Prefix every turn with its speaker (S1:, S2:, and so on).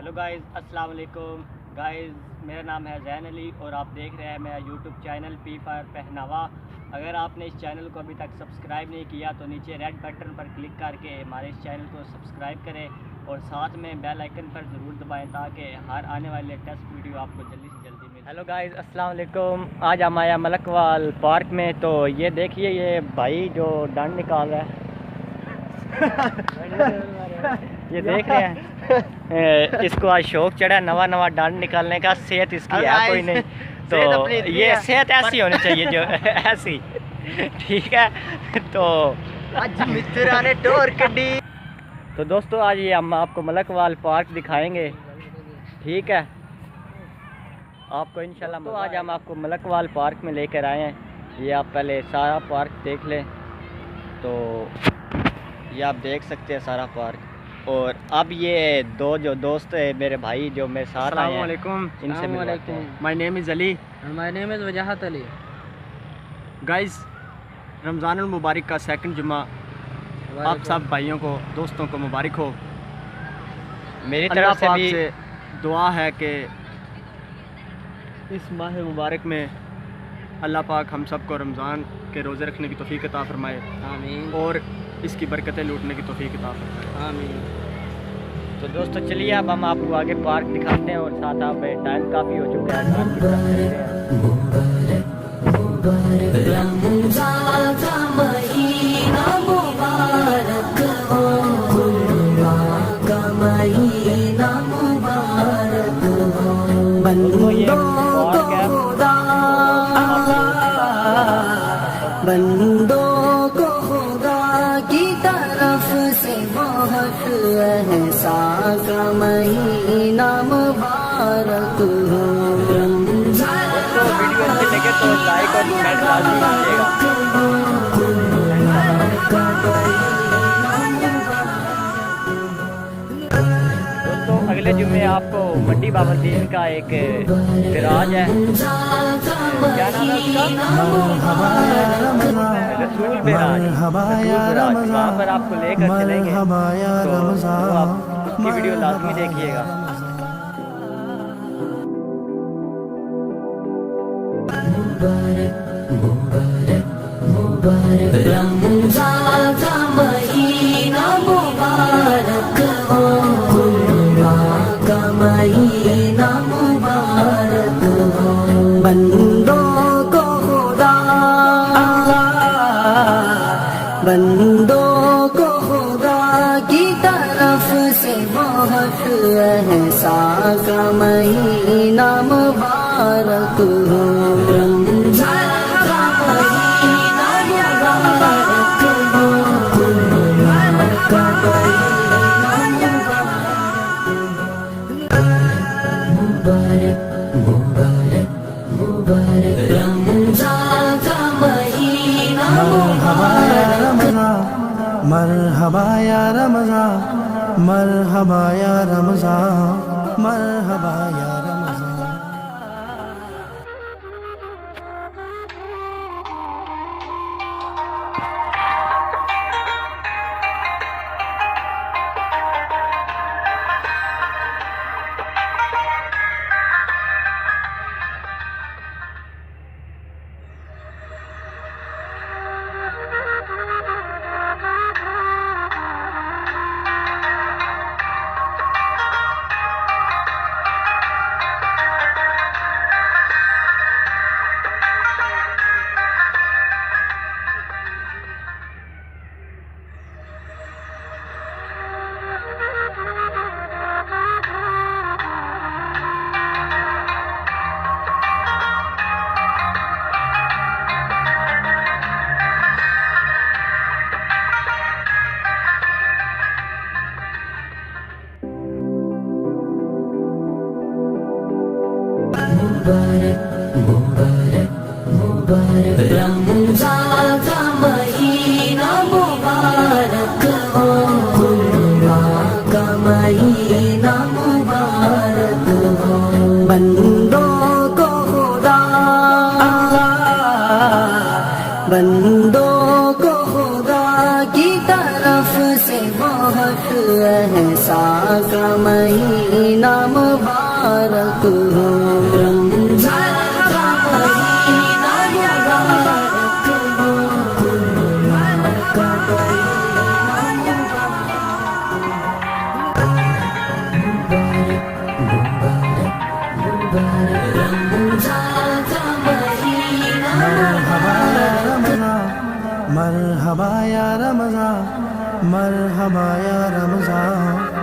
S1: Hello guys, अस्सलाम वालेकुम guys. मेरा नाम है ज़ैन अली और आप देख रहे हैं मेरा यूट्यूब चैनल पी फॉर पहनावा। अगर आपने इस चैनल को अभी तक सब्सक्राइब नहीं किया तो नीचे रेड बटन पर क्लिक करके हमारे इस चैनल को सब्सक्राइब करें और साथ में बेल आइकन पर ज़रूर दबाएं ताकि हर आने वाले लेटेस्ट वीडियो आपको जल्दी से जल्दी मिले। हेलो गाइज़, अस्सलाम वालेकुम। आज हम आया मलकवाल पार्क में, तो ये देखिए ये भाई जो डंड निकाल रहा है ये देख रहे हैं इसको आज शौक चढ़ा नवा डंड निकालने का। सेहत इसकी है कोई नहीं, तो ये सेहत ऐसी होनी चाहिए जो ऐसी, ठीक है। तो
S2: आज मित्र ने टोर कड्डी।
S1: तो दोस्तों आज ये हम आपको मलकवाल पार्क दिखाएंगे, ठीक है। आपको इंशाल्लाह तो आज हम आपको मलकवाल पार्क में लेकर आए हैं। ये आप पहले सारा पार्क देख लें, तो ये आप देख सकते हैं सारा पार्क। और अब ये दो जो दोस्त है मेरे भाई जो मेरे साथ आए हैं, इनसे मिलवाते हैं।
S2: My name is Ali.
S3: My name is Wajahat Ali.
S2: Guys, Ramzan मुबारक का सेकंड जुम्मा आप सब भाइयों को दोस्तों को मुबारक हो।
S1: मेरी
S2: अल्लाह
S1: तरफ से
S2: पाक
S1: भी
S2: से दुआ है कि इस माह मुबारक में अल्लाह पाक हम सबको रमज़ान के रोज़े रखने की तौफीक अता फरमाए।
S3: आमीन।
S2: और इसकी बरकतें लूटने की तौफीक अता फरमाए।
S3: आमीन।
S1: तो दोस्तों चलिए अब हम आपको आगे पार्क दिखाते हैं और साथ आप टाइम काफ़ी हो चुका है।
S3: बंदों को खुदा की तरफ से बहुत एहसा का महीना मुबारक हो।
S1: तो वीडियो अच्छी लगे तो लाइक और कमेंट लाजमी कीजिएगा। दोस्तों अगले जुम्मे आपको मंडी बाबरदीन का एक सिराज है, क्या नाम है उसका, रसूल बिराज। वहाँ पर आपको लेकर चलेंगे, तो आप उसकी वीडियो लाजमी देखिएगा।
S3: रमज़ान का महीना मुबारक हो, का महीना मुबारक हो। बंदों को खुदा की तरफ से बहुत एहसा का महीना मुबारक हो। रमज़ान का महीना मुबारक हो, का रमज़ान का महीना
S4: मरहबा या रमज़ान, मरहबा या रमज़ान, मरहबा या रमज़ान।
S3: रमज़ान का महीना मुबारक हो, का महीना मुबारक हो। बंदों को खुदा बंदों को खुदा की तरफ से बहुत एहसान का महीना मुबारक हो, रमजान का महीना मुबारक हो, रमजान का
S4: मरहबा या रमज़ान, मरहबा या रमज़ान।